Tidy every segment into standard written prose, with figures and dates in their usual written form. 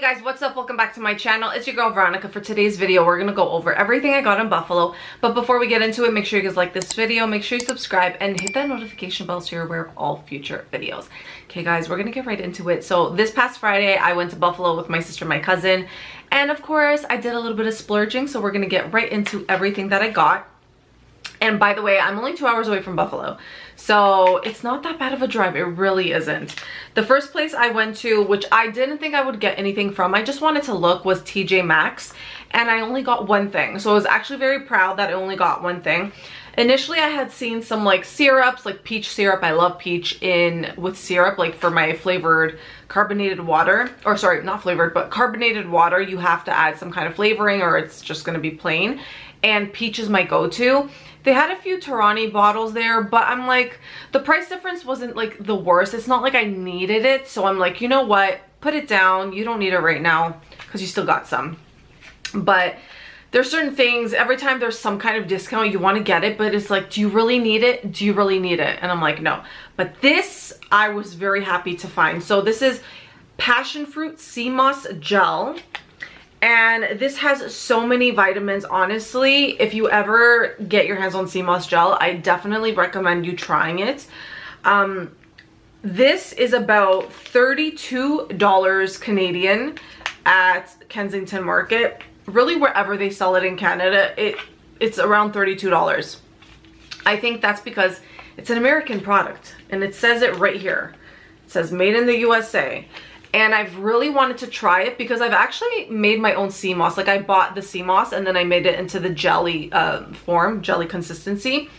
Guys, what's up? Welcome back to my channel. It's your girl Veronica. For today's video, we're gonna go over everything I got in Buffalo. But before we get into it, make sure you guys like this video, make sure you subscribe, and hit that notification bell so you're aware of all future videos. Okay guys, we're gonna get right into it. So this past Friday, I went to Buffalo with my sister and my cousin. And of course, I did a little bit of splurging. So we're gonna get right into everything that I got. And by the way, I'm only 2 hours away from Buffalo. So it's not that bad of a drive. It really isn't. The first place I went to, which I didn't think I would get anything from, I just wanted to look, was TJ Maxx. And I only got one thing. So I was actually very proud that I only got one thing. Initially, I had seen some like syrups, like peach syrup. I love peach with syrup, like for my flavored carbonated water. Or sorry, not flavored, but carbonated water. You have to add some kind of flavoring or it's just going to be plain. And peach is my go-to. They had a few Tarani bottles there, but I'm like, the price difference wasn't like the worst. It's not like I needed it. So I'm like, you know what? Put it down. You don't need it right now because you still got some. But there's certain things, every time there's some kind of discount, you want to get it. But it's like, do you really need it? Do you really need it? And I'm like, no. But this, I was very happy to find. So this is passion fruit sea moss gel. And this has so many vitamins. Honestly, if you ever get your hands on sea moss gel, I definitely recommend you trying it. This is about $32 Canadian at Kensington Market. Really, wherever they sell it in Canada, it's around $32. I think that's because it's an American product. And it says it right here. It says made in the USA. And I've really wanted to try it because I've actually made my own sea moss. Like I bought the sea moss and then I made it into the jelly form, jelly consistency.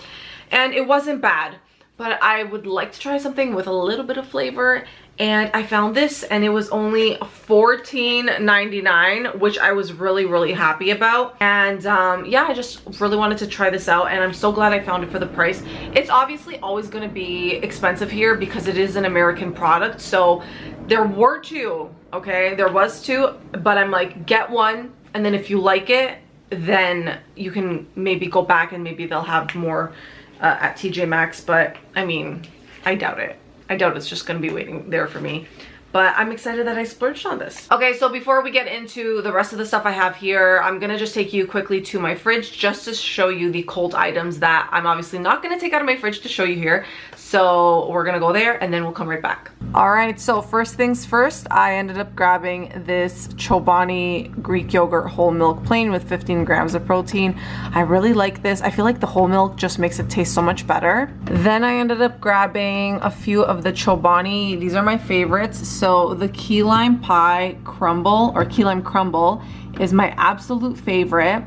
And it wasn't bad. But I would like to try something with a little bit of flavor. And I found this and it was only $14.99, which I was really, really happy about. And yeah, I just really wanted to try this out and I'm so glad I found it for the price. It's obviously always going to be expensive here because it is an American product. So there were two, okay? There was two, but I'm like, get one. And then if you like it, then you can maybe go back and maybe they'll have more at TJ Maxx. But I mean, I doubt it. I doubt it's just going to be waiting there for me. But I'm excited that I splurged on this. Okay, so before we get into the rest of the stuff I have here, I'm going to just take you quickly to my fridge just to show you the cold items that I'm obviously not going to take out of my fridge to show you here. So we're going to go there and then we'll come right back. All right, so first things first, I ended up grabbing this Chobani Greek yogurt whole milk plain with 15 grams of protein. I really like this. I feel like the whole milk just makes it taste so much better. Then I ended up grabbing a few of the Chobani. These are my favorites. So the key lime pie crumble or key lime crumble is my absolute favorite.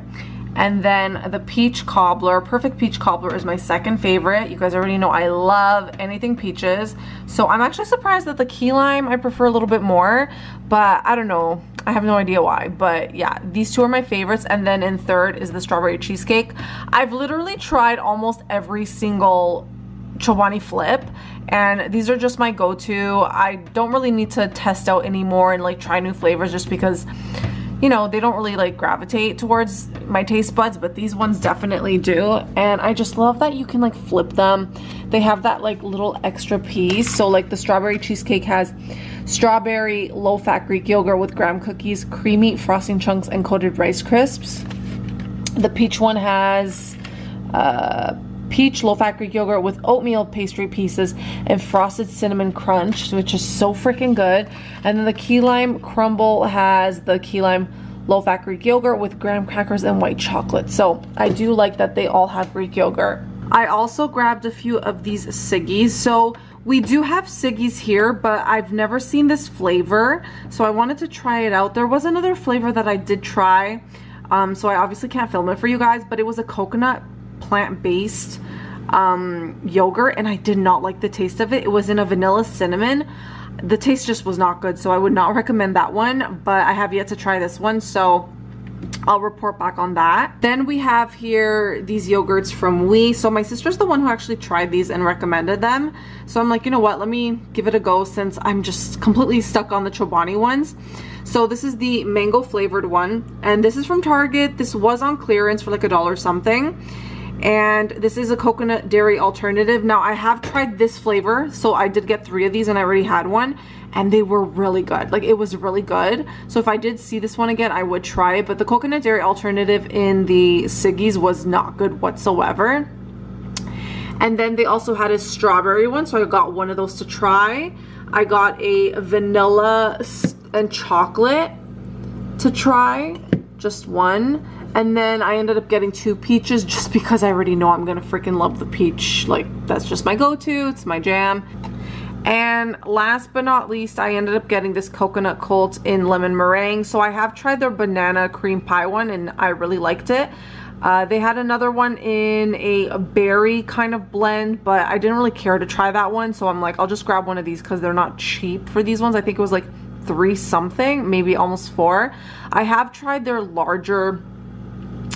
And then the peach cobbler, perfect peach cobbler, is my second favorite. You guys already know I love anything peaches. So I'm actually surprised that the key lime I prefer a little bit more, but I don't know. I have no idea why, but yeah, these two are my favorites. And then in third is the strawberry cheesecake. I've literally tried almost every single Chobani flip and these are just my go-to. I don't really need to test out anymore and like try new flavors just because, you know, they don't really like gravitate towards my taste buds, but these ones definitely do. And I just love that you can like flip them. They have that like little extra piece. So like the strawberry cheesecake has strawberry low-fat Greek yogurt with graham cookies, creamy frosting chunks, and coated Rice Crisps. The peach one has peach low-fat Greek yogurt with oatmeal pastry pieces and frosted cinnamon crunch, which is so freaking good. And then the key lime crumble has the key lime low-fat Greek yogurt with graham crackers and white chocolate. So I do like that they all have Greek yogurt. I also grabbed a few of these Siggies. So we do have Siggies here, but I've never seen this flavor. So I wanted to try it out. There was another flavor that I did try. So I obviously can't film it for you guys, but it was a coconut plant-based yogurt and I did not like the taste of it. It was in a vanilla cinnamon. The taste just was not good, so I would not recommend that one, but I have yet to try this one, so I'll report back on that. Then we have here these yogurts from Oui. So my sister's the one who actually tried these and recommended them, so I'm like, you know what, let me give it a go since I'm just completely stuck on the Chobani ones. So this is the mango flavored one and this is from Target. This was on clearance for like $1 something. And this is a coconut dairy alternative. Now I have tried this flavor, so I did get 3 of these and I already had one, and they were really good. Like, it was really good. So if I did see this one again, I would try it. But the coconut dairy alternative in the Siggi's was not good whatsoever. And then they also had a strawberry one, so I got one of those to try. I got a vanilla and chocolate to try, just one. And then I ended up getting 2 peaches just because I already know I'm gonna freaking love the peach. Like, that's just my go-to, it's my jam. And last but not least, I ended up getting this coconut cult in lemon meringue. So I have tried their banana cream pie one and I really liked it. They had another one in a berry kind of blend, but I didn't really care to try that one. So I'm like, I'll just grab one of these because they're not cheap for these ones. I think it was like 3 something, maybe almost 4. I have tried their larger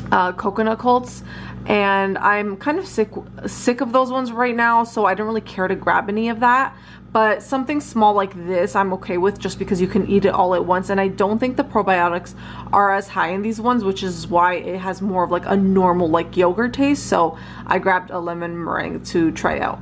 coconut cults, and I'm kind of sick of those ones right now, so I don't really care to grab any of that. But something small like this I'm okay with, just because you can eat it all at once. And I don't think the probiotics are as high in these ones, which is why it has more of like a normal like yogurt taste. So I grabbed a lemon meringue to try out.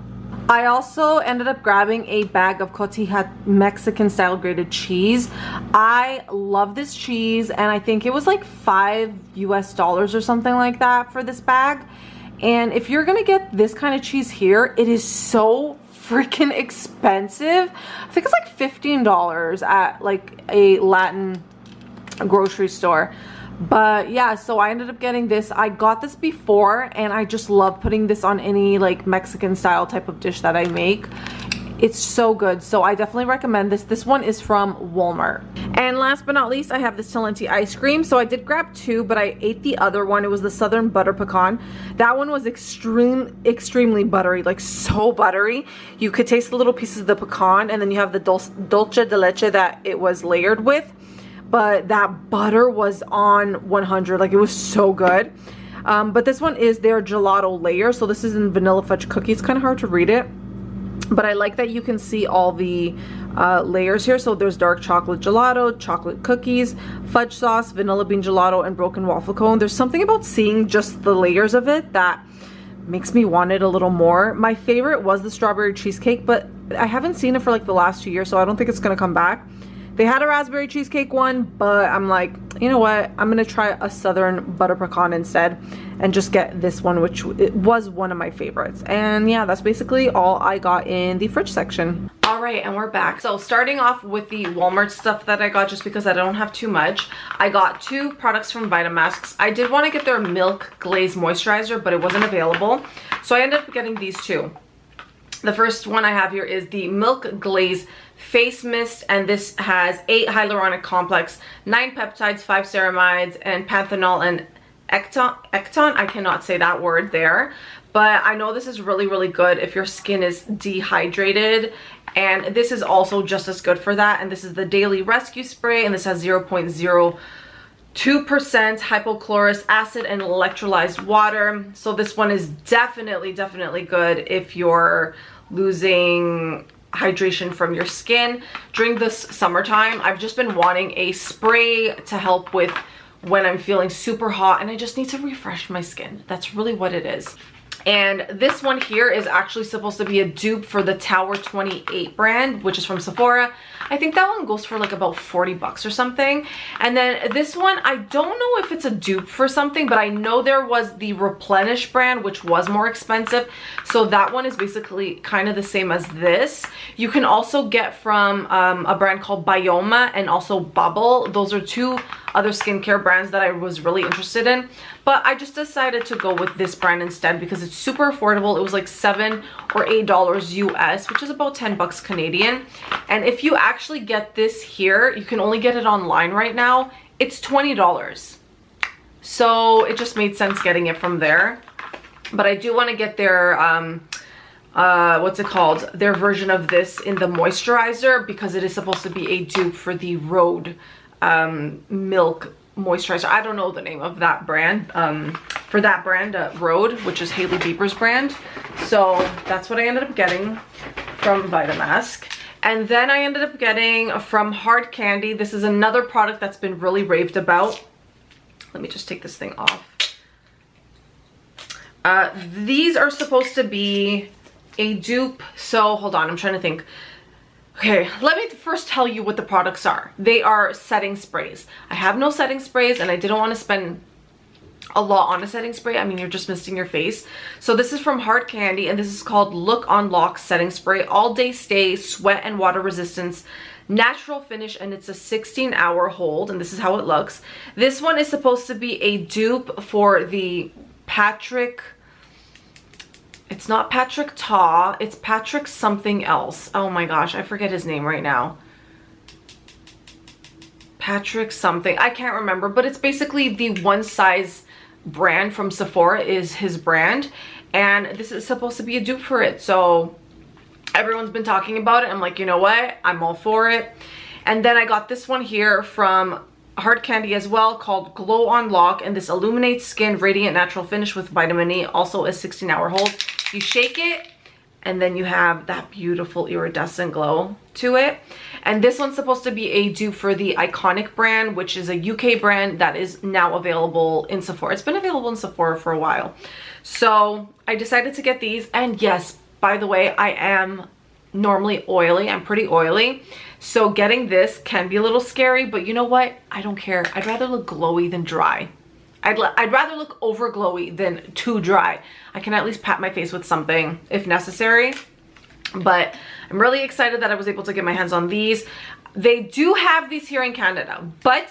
I also ended up grabbing a bag of cotija Mexican style grated cheese. I love this cheese, and I think it was like $5 US or something like that for this bag. And if you're gonna get this kind of cheese here, it is so freaking expensive. I think it's like $15 at like a Latin grocery store. But yeah, so I ended up getting this. I got this before, and I just love putting this on any like Mexican style type of dish that I make. It's so good, so I definitely recommend this. This one is from Walmart. And last but not least, I have this Talenti ice cream. So I did grab 2, but I ate the other one. It was the Southern Butter Pecan. That one was extremely buttery, like so buttery. You could taste the little pieces of the pecan, and then you have the dulce de leche that it was layered with. But that butter was on 100, like it was so good. But this one is their gelato layer, so this is in vanilla fudge cookie. It's kind of hard to read it, but I like that you can see all the layers here. So there's dark chocolate gelato, chocolate cookies, fudge sauce, vanilla bean gelato, and broken waffle cone. There's something about seeing just the layers of it that makes me want it a little more. My favorite was the strawberry cheesecake, but I haven't seen it for like the last 2 years, so I don't think it's gonna come back. They had a raspberry cheesecake one, but I'm like, you know what? I'm gonna try a Southern Butter Pecan instead and just get this one, which it was one of my favorites. And yeah, that's basically all I got in the fridge section. All right, and we're back. So starting off with the Walmart stuff that I got, just because I don't have too much, I got 2 products from Vitamasks. I did want to get their Milk Glaze Moisturizer, but it wasn't available. So I ended up getting these 2. The first one I have here is the Milk Glaze Face Mist, and this has 8 hyaluronic complex, 9 peptides, 5 ceramides, and panthenol and ecton. I cannot say that word there, but I know this is really good if your skin is dehydrated, and this is also just as good for that. And this is the Daily Rescue Spray, and this has 0.02% hypochlorous acid and electrolyzed water. So this one is definitely good if you're losing hydration from your skin during this summertime. I've just been wanting a spray to help with when I'm feeling super hot and I just need to refresh my skin. That's really what it is. And this one here is actually supposed to be a dupe for the Tower 28 brand, which is from Sephora. I think that one goes for like about 40 bucks or something. And then this one, I don't know if it's a dupe for something, but I know there was the Replenish brand, which was more expensive. So that one is basically kind of the same as this. You can also get from a brand called Bioma and also Bubble. Those are 2 other skincare brands that I was really interested in, but I just decided to go with this brand instead because it's super affordable. It was like $7 or $8 US, which is about 10 bucks Canadian. And if you actually get this here, you can only get it online right now. It's $20. So it just made sense getting it from there. But I do want to get their what's it called, their version of this in the moisturizer, because it is supposed to be a dupe for the Rhode milk moisturizer. I don't know the name of that brand, for that brand, Rhode, which is Hailey Bieber's brand. So that's what I ended up getting from Vitamask. And then I ended up getting from Hard Candy. This is another product that's been really raved about. Let me just take this thing off. These are supposed to be a dupe. So hold on, I'm trying to think. Okay, let me first tell you what the products are. They are setting sprays. I have no setting sprays and I didn't want to spend a lot on a setting spray. I mean, you're just misting your face. So this is from Hard Candy and this is called Look on Lock Setting Spray. All day stay, sweat and water resistance, natural finish, and it's a 16-hour hold, and this is how it looks. This one is supposed to be a dupe for the Patrick... It's not Patrick Ta, it's Patrick something else. Oh my gosh, I forget his name right now. Patrick something, I can't remember, but it's basically the One Size brand from Sephora is his brand, and this is supposed to be a dupe for it. So everyone's been talking about it. I'm like, you know what? I'm all for it. And then I got this one here from Hard Candy as well called Glow on Lock, and this illuminates skin, radiant natural finish with vitamin E, also a 16-hour hold. You shake it and then you have that beautiful iridescent glow to it. And this one's supposed to be a dupe for the Iconic brand, which is a UK brand that is now available in Sephora. It's been available in Sephora for a while. So I decided to get these, and yes, by the way, I am normally oily. I'm pretty oily. So getting this can be a little scary, but you know what? I don't care. I'd rather look glowy than dry. I'd rather look over glowy than too dry. I can at least pat my face with something if necessary. But I'm really excited that I was able to get my hands on these. They do have these here in Canada, but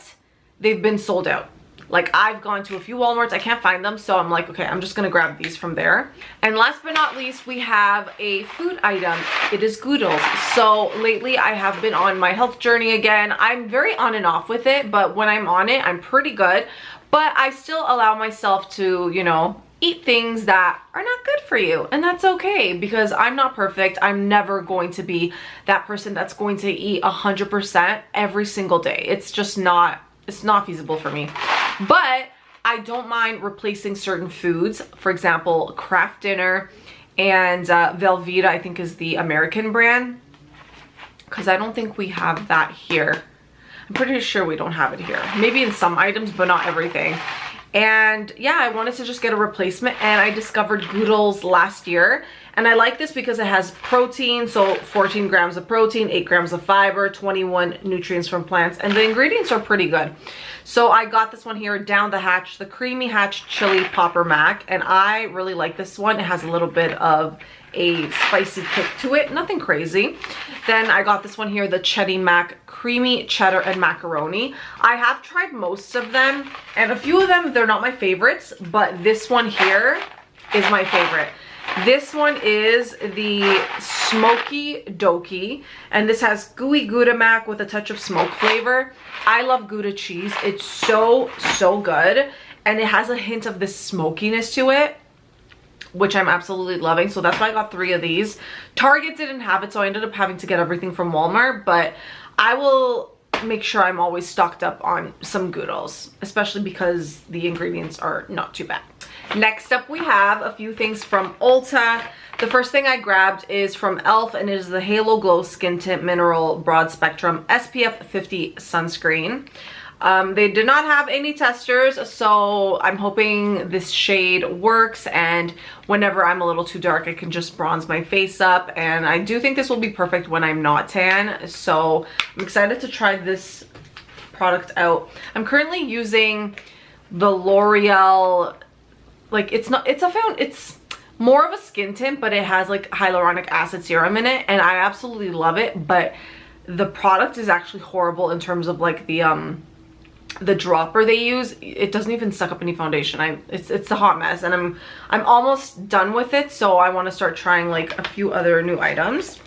they've been sold out. Like, I've gone to a few Walmarts, I can't find them, so I'm like, okay, I'm just gonna grab these from there. And last but not least, we have a food item. It is Goodles. So lately I have been on my health journey again. I'm very on and off with it, but when I'm on it, I'm pretty good. But I still allow myself to, you know, eat things that are not good for you, and that's okay, because I'm not perfect. I'm never going to be that person that's going to eat 100% every single day. It's just not, it's not feasible for me. But I don't mind replacing certain foods. For example, Kraft Dinner and Velveeta, I think is the American brand, because I don't think we have that here. I'm pretty sure we don't have it here. Maybe in some items, but not everything. And yeah, I wanted to just get a replacement, and I discovered Goodles last year. And I like this because it has protein, so 14 grams of protein, 8 grams of fiber, 21 nutrients from plants, and the ingredients are pretty good. So I got this one here, Down the Hatch, the Creamy Hatch Chili Popper Mac, and I really like this one. It has a little bit of a spicy kick to it, nothing crazy. Then I got this one here, the Cheddar Mac Creamy Cheddar and Macaroni. I have tried most of them, and a few of them, they're not my favorites, but this one here is my favorite. This one is the Smoky Doky, and this has gooey Gouda mac with a touch of smoke flavor. I love Gouda cheese. It's so good, and it has a hint of this smokiness to it, which I'm absolutely loving. So that's why I got 3 of these. Target didn't have it, so I ended up having to get everything from Walmart, but I will make sure I'm always stocked up on some Goodles, especially because the ingredients are not too bad. Next up, we have a few things from Ulta. The first thing I grabbed is from e.l.f. and it is the Halo Glow Skin Tint Mineral Broad Spectrum SPF 50 Sunscreen. They did not have any testers, so I'm hoping this shade works, and whenever I'm a little too dark, I can just bronze my face up, and I do think this will be perfect when I'm not tan, so I'm excited to try this product out. I'm currently using the L'Oreal, like, it's more of a skin tint, but it has like hyaluronic acid serum in it, and I absolutely love it, but the product is actually horrible in terms of like the dropper they use. It doesn't even suck up any foundation. It's a hot mess, and I'm almost done with it, so I want to start trying like a few other new items.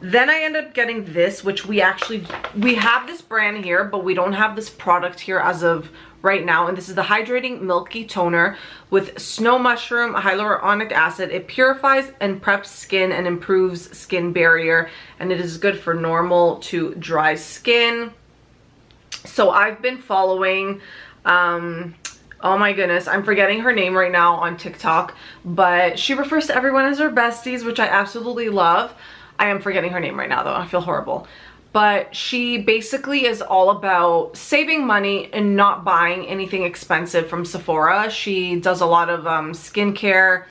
Then I ended up getting this, which we have this brand here, but we don't have this product here as of right now, and this is the Hydrating Milky Toner with snow mushroom hyaluronic acid. It purifies and preps skin and improves skin barrier, and it is good for normal to dry skin. So I've been following, oh my goodness, I'm forgetting her name right now on TikTok, but she refers to everyone as her besties, which I absolutely love. I am forgetting her name right now though, I feel horrible. But she basically is all about saving money and not buying anything expensive from Sephora. She does a lot of skincare,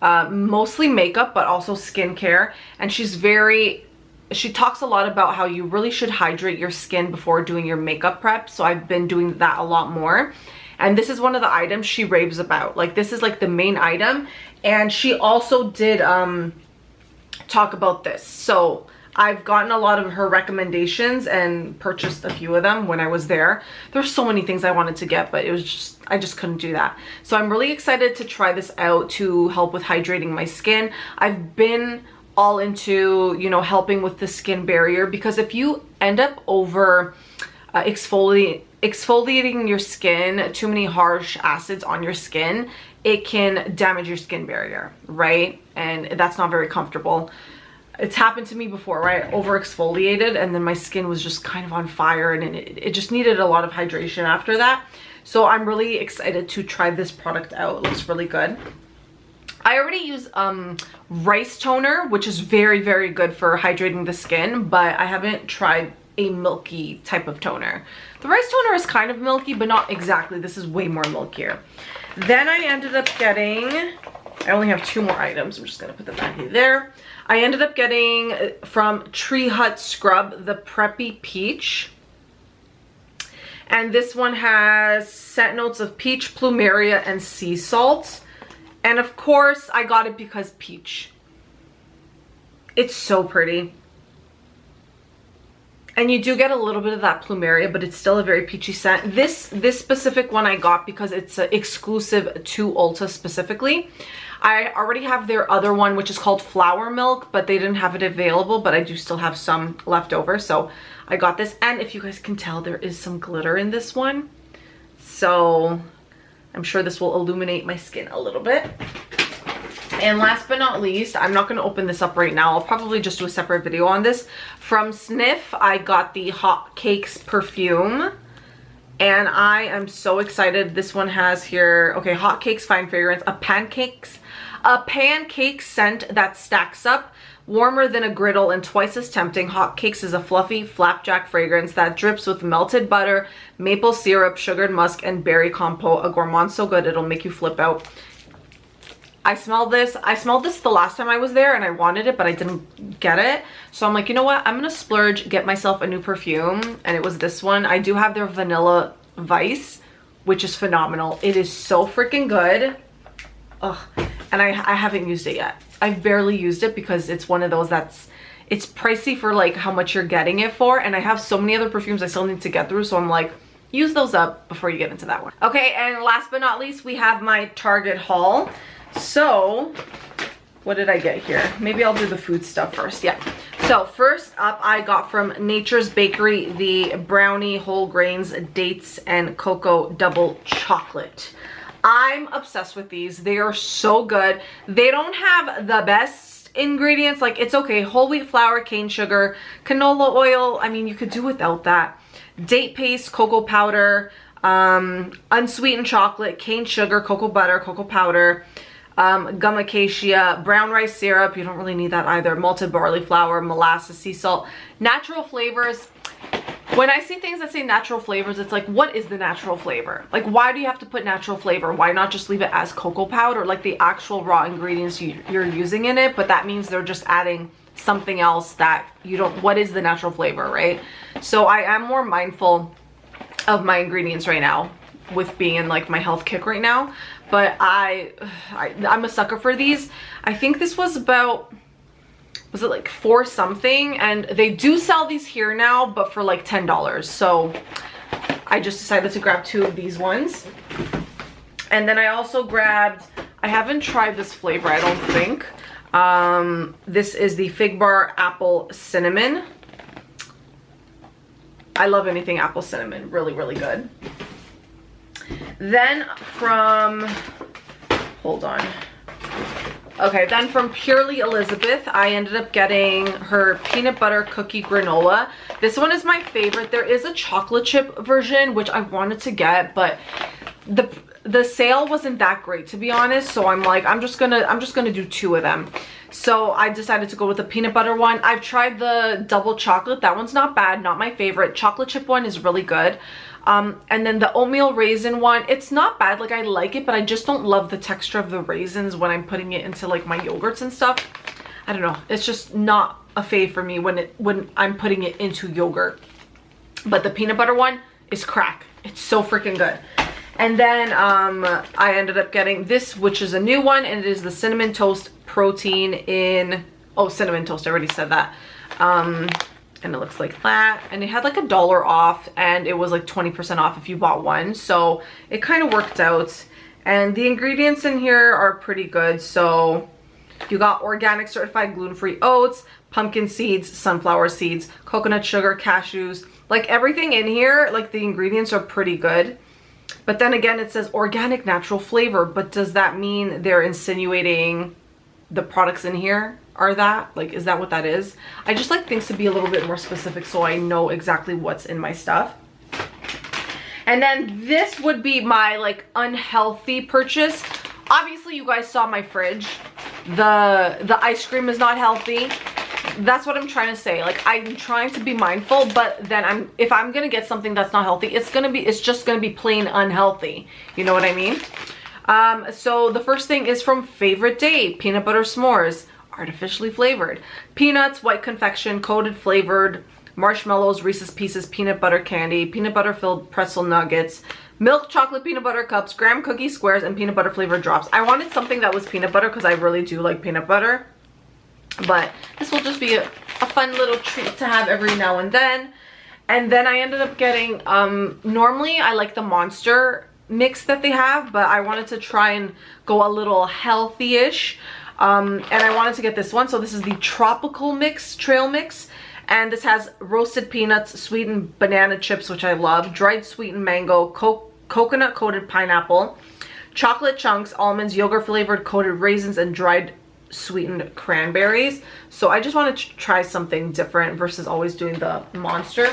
mostly makeup, but also skincare. And she's very she talks a lot about how you really should hydrate your skin before doing your makeup prep. So I've been doing that a lot more. And this is one of the items she raves about. Like, this is like the main item. And she also did talk about this. So I've gotten a lot of her recommendations and purchased a few of them when I was there. There's so many things I wanted to get, but it was just, I just couldn't do that. So I'm really excited to try this out to help with hydrating my skin. I've been all into, you know, helping with the skin barrier, because if you end up over exfoliating your skin, too many harsh acids on your skin, it can damage your skin barrier, right? And that's not very comfortable. It's happened to me before, right? Over exfoliated and then my skin was just kind of on fire, and it just needed a lot of hydration after that. So I'm really excited to try this product out. It looks really good. I already use rice toner, which is very, very good for hydrating the skin, but I haven't tried a milky type of toner. The rice toner is kind of milky, but not exactly. This is way more milkier. Then I ended up getting, I only have 2 more items. I'm just gonna put them back there. I ended up getting from Tree Hut Scrub, the Preppy Peach. And this one has scent notes of peach, plumeria, and sea salt. And of course, I got it because peach. It's so pretty. And you do get a little bit of that plumeria, but it's still a very peachy scent. This specific one I got because it's exclusive to Ulta specifically. I already have their other one, which is called Flower Milk, but they didn't have it available, but I do still have some left over. So I got this. And if you guys can tell, there is some glitter in this one. So I'm sure this will illuminate my skin a little bit. And last but not least, I'm not going to open this up right now. I'll probably just do a separate video on this. From Sniff, I got the Hot Cakes perfume. And I am so excited. This one has here, okay, Hot Cakes Fine Fragrance, a pancake scent that stacks up, warmer than a griddle and twice as tempting. Hot Cakes is a fluffy flapjack fragrance that drips with melted butter, maple syrup, sugared musk, and berry compote. A gourmand so good it'll make you flip out. I smelled this the last time I was there and I wanted it, but I didn't get it. So I'm like, you know what? I'm gonna splurge, get myself a new perfume. And it was this one. I do have their Vanilla Vice, which is phenomenal. It is so freaking good. Ugh. And I haven't used it yet. I've barely used it because it's one of those it's pricey for like how much you're getting it for. And I have so many other perfumes I still need to get through. So I'm like, use those up before you get into that one. Okay, and last but not least, we have my Target haul. So what did I get here? Maybe I'll do the food stuff first. Yeah. So first up, I got from Nature's Bakery the brownie whole grains dates and cocoa double chocolate. I'm obsessed with these. They are so good. They don't have the best ingredients. Like, it's okay. Whole wheat flour, cane sugar, canola oil. I mean, you could do without that. Date paste, cocoa powder, unsweetened chocolate, cane sugar, cocoa butter, cocoa powder, gum acacia, brown rice syrup, you don't really need that either, malted barley flour, molasses, sea salt, natural flavors. When I see things that say natural flavors, it's like, what is the natural flavor? Like, why do you have to put natural flavor? Why not just leave it as cocoa powder, like the actual raw ingredients you're using in it? But that means they're just adding something else that you don't, what is the natural flavor, right? So I am more mindful of my ingredients right now with being in like my health kick right now. But I'm a sucker for these. I think this was about, was it like 4 something? And they do sell these here now, but for like $10. So I just decided to grab 2 of these ones. And then I also grabbed, I haven't tried this flavor, I don't think. This is the Fig Bar Apple Cinnamon. I love anything apple cinnamon, really, really good. Then from, hold on. Okay, then from Purely Elizabeth, I ended up getting her peanut butter cookie granola. This one is my favorite. There is a chocolate chip version, which I wanted to get, but the sale wasn't that great, to be honest. So I'm like, I'm just gonna do 2 of them. So I decided to go with the peanut butter one. I've tried the double chocolate. That one's not bad, not my favorite. Chocolate chip one is really good. And then the oatmeal raisin one, it's not bad. Like, I like it, but I just don't love the texture of the raisins when I'm putting it into like my yogurts and stuff. I don't know, it's just not a fave for me when I'm putting it into yogurt. But the peanut butter one is crack. It's so freaking good. And then I ended up getting this, which is a new one, and it is the cinnamon toast protein in, oh, cinnamon toast, I already said that. And it looks like that, and it had like $1 off, and it was like 20% off if you bought one, so it kind of worked out. And the ingredients in here are pretty good. So you got organic certified gluten-free oats, pumpkin seeds, sunflower seeds, coconut sugar, cashews, like everything in here, like the ingredients are pretty good. But then again, it says organic natural flavor, but does that mean they're insinuating the products in here are that? Like, is that what that is? I just like things to be a little bit more specific so I know exactly what's in my stuff. And then this would be my like unhealthy purchase. Obviously you guys saw my fridge. The ice cream is not healthy. That's what I'm trying to say. Like, I'm trying to be mindful, but then if I'm gonna get something that's not healthy, it's just gonna be plain unhealthy. You know what I mean? So the first thing is from Favorite Day, peanut butter s'mores, artificially flavored. Peanuts, white confection, coated flavored, marshmallows, Reese's Pieces, peanut butter candy, peanut butter filled pretzel nuggets, milk chocolate peanut butter cups, graham cookie squares, and peanut butter flavored drops. I wanted something that was peanut butter because I really do like peanut butter. But this will just be a fun little treat to have every now and then. And then I ended up getting, normally I like the Monster mix that they have, but I wanted to try and go a little healthy-ish. And I wanted to get this one. So this is the Tropical Mix, Trail Mix. And this has roasted peanuts, sweetened banana chips, which I love, dried sweetened mango, coconut coated pineapple, chocolate chunks, almonds, yogurt flavored coated raisins, and dried sweetened cranberries. So I just wanted to try something different versus always doing the Monster.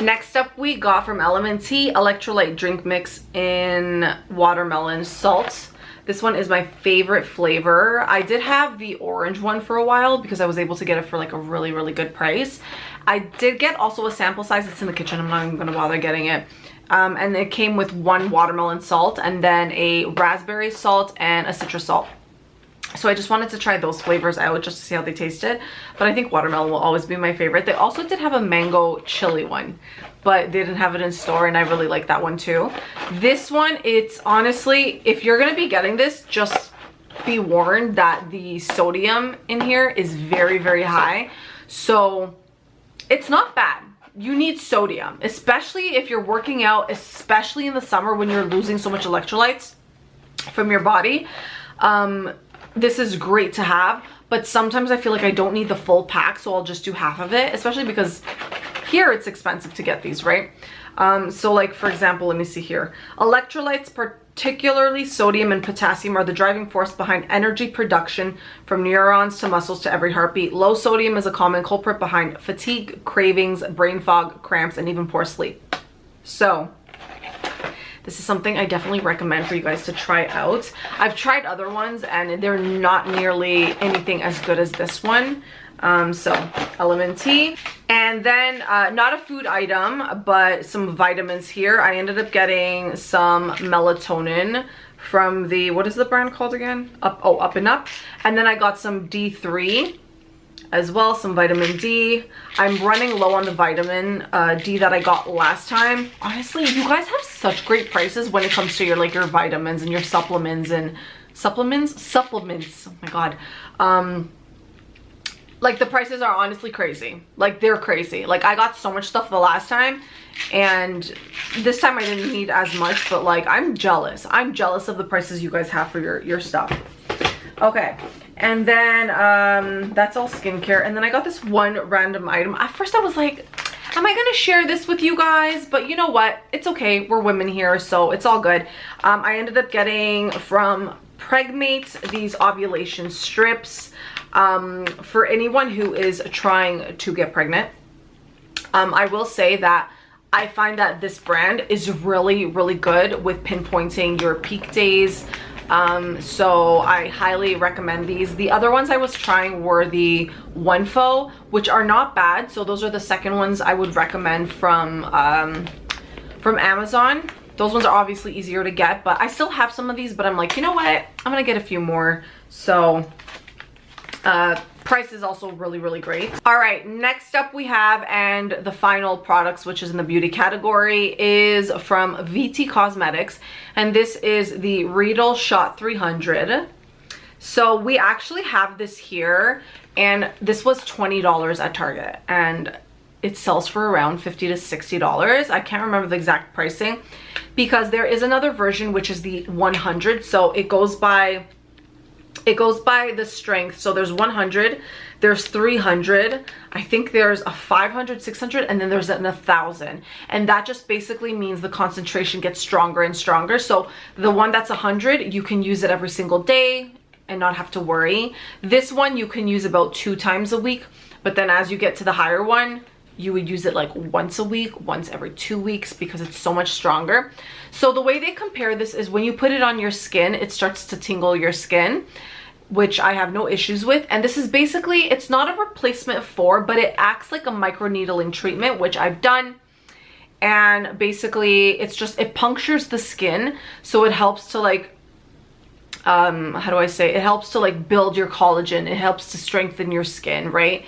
Next up, we got from Element-T electrolyte drink mix in watermelon salt. This one is my favorite flavor. I did have the orange one for a while because I was able to get it for like a really, really good price. I did get also a sample size. It's in the kitchen. I'm not even gonna bother getting it. And it came with one watermelon salt and then a raspberry salt and a citrus salt. So I just wanted to try those flavors out just to see how they tasted. But I think watermelon will always be my favorite. They also did have a mango chili one, but they didn't have it in store, and I really like that one too. This one, it's honestly, if you're gonna be getting this, just be warned that the sodium in here is very, very high. So it's not bad. You need sodium, especially if you're working out, especially in the summer when you're losing so much electrolytes from your body. This is great to have, but sometimes I feel like I don't need the full pack, so I'll just do half of it, especially because here it's expensive to get these, right? So like, for example, let me see here. Electrolytes, particularly sodium and potassium, are the driving force behind energy production from neurons to muscles to every heartbeat. Low sodium is a common culprit behind fatigue, cravings, brain fog, cramps, and even poor sleep. So this is something I definitely recommend for you guys to try out. I've tried other ones and they're not nearly anything as good as this one. So Element-T. And then not a food item, but some vitamins here. I ended up getting some melatonin from the, what is the brand called again? Up and Up. And then I got some D3 as well, some vitamin D. I'm running low on the vitamin D that I got last time. Honestly, you guys have such great prices when it comes to your like your vitamins and your supplements and supplements. Oh my god. Like the prices are honestly crazy. Like they're crazy. Like I got so much stuff the last time, and this time I didn't need as much, but like I'm jealous. I'm jealous of the prices you guys have for your stuff. Okay. And then that's all skincare. And then I got this one random item. At first I was like, am I gonna share this with you guys? But you know what, it's okay, we're women here, so it's all good. I ended up getting from Pregmate these ovulation strips for anyone who is trying to get pregnant. I will say that I find that this brand is really, really good with pinpointing your peak days. So I highly recommend these. The other ones I was trying were the Onefo, which are not bad. So those are the second ones I would recommend from Amazon. Those ones are obviously easier to get, but I still have some of these, but I'm like, you know what? I'm gonna get a few more. So Price is also really, really great. All right, next up we have, and the final products, which is in the beauty category, is from VT Cosmetics. And this is the Riedel Shot 300. So we actually have this here, and this was $20 at Target, and it sells for around $50 to $60. I can't remember the exact pricing because there is another version, which is the 100. So it goes by the strength. So there's 100, there's 300, I think there's a 500, 600, and then there's an 1,000. And that just basically means the concentration gets stronger and stronger. So the one that's 100, you can use it every single day and not have to worry. This one you can use about 2 times a week, but then as you get to the higher one, you would use it like once a week, once every 2 weeks, because it's so much stronger. So the way they compare this is when you put it on your skin, it starts to tingle your skin, which I have no issues with. And this is basically, it's not a replacement for, but it acts like a microneedling treatment, which I've done. And basically it's just, it punctures the skin. So it helps to like, how do I say, it helps to like build your collagen. It helps to strengthen your skin, right?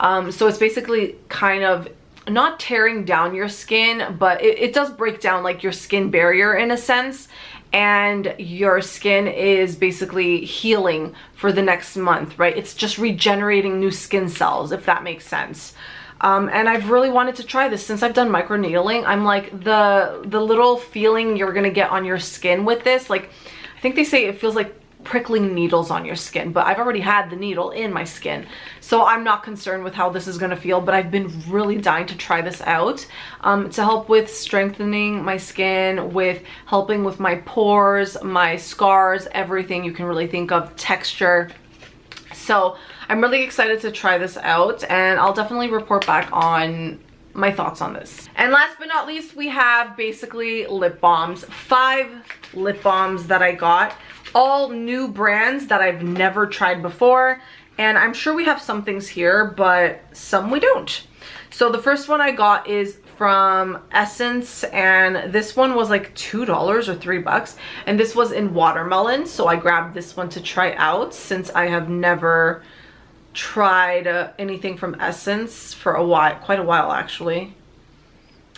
So it's basically kind of not tearing down your skin, but it does break down like your skin barrier in a sense. And your skin is basically healing for the next month, right? It's just regenerating new skin cells, if that makes sense. And I've really wanted to try this since I've done microneedling. I'm like, the little feeling you're gonna get on your skin with this, like, I think they say it feels like prickling needles on your skin, but I've already had the needle in my skin, so I'm not concerned with how this is going to feel. But I've been really dying to try this out to help with strengthening my skin, with helping with my pores, my scars, everything you can really think of, texture. So I'm really excited to try this out, and I'll definitely report back on my thoughts on this. And last but not least, we have basically lip balms. 5 lip balms that I got, all new brands that I've never tried before. And I'm sure we have some things here, but some we don't. So the first one I got is from Essence, and this one was like $2 or $3, and this was in watermelon. So I grabbed this one to try out since I have never tried anything from Essence for a while, quite a while actually.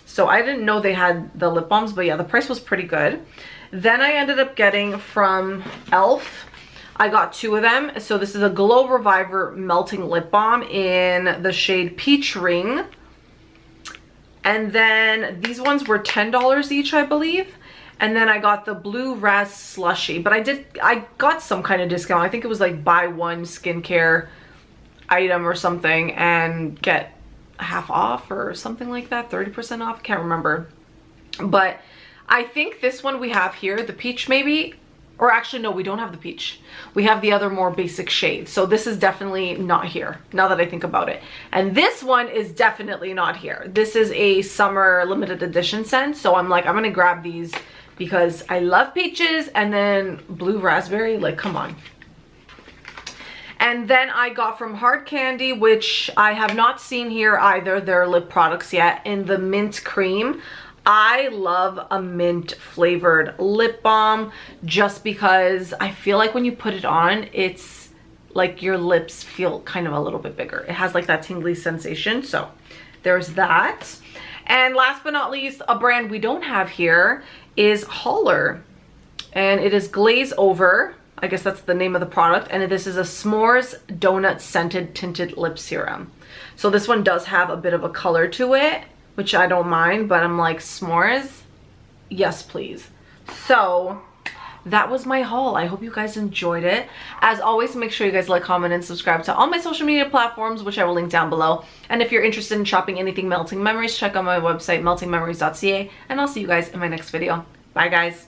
So I didn't know they had the lip balms, but yeah, the price was pretty good. Then I ended up getting from e.l.f. I got 2 of them. So this is a Glow Reviver Melting Lip Balm in the shade Peach Ring. And then these ones were $10 each, I believe. And then I got the Blue Raz Slushy, but I got some kind of discount. I think it was like buy one skincare item or something and get half off or something like that, 30% off, can't remember. But I think this one we have here, the peach maybe, or actually no, we don't have the peach. We have the other more basic shade. So this is definitely not here, now that I think about it. And this one is definitely not here. This is a summer limited edition scent. So I'm like, I'm gonna grab these because I love peaches, and then blue raspberry, like come on. And then I got from Hard Candy, which I have not seen here either, their lip products yet, in the mint cream. I love a mint flavored lip balm just because I feel like when you put it on, it's like your lips feel kind of a little bit bigger. It has like that tingly sensation. So there's that. And last but not least, a brand we don't have here is Holler. And it is Glaze Over. I guess that's the name of the product. And this is a s'mores donut scented tinted lip serum. So this one does have a bit of a color to it, which I don't mind, but I'm like, s'mores? Yes, please. So that was my haul. I hope you guys enjoyed it. As always, make sure you guys like, comment, and subscribe to all my social media platforms, which I will link down below. And if you're interested in shopping anything Melting Memories, check out my website, meltingmemories.ca, and I'll see you guys in my next video. Bye, guys.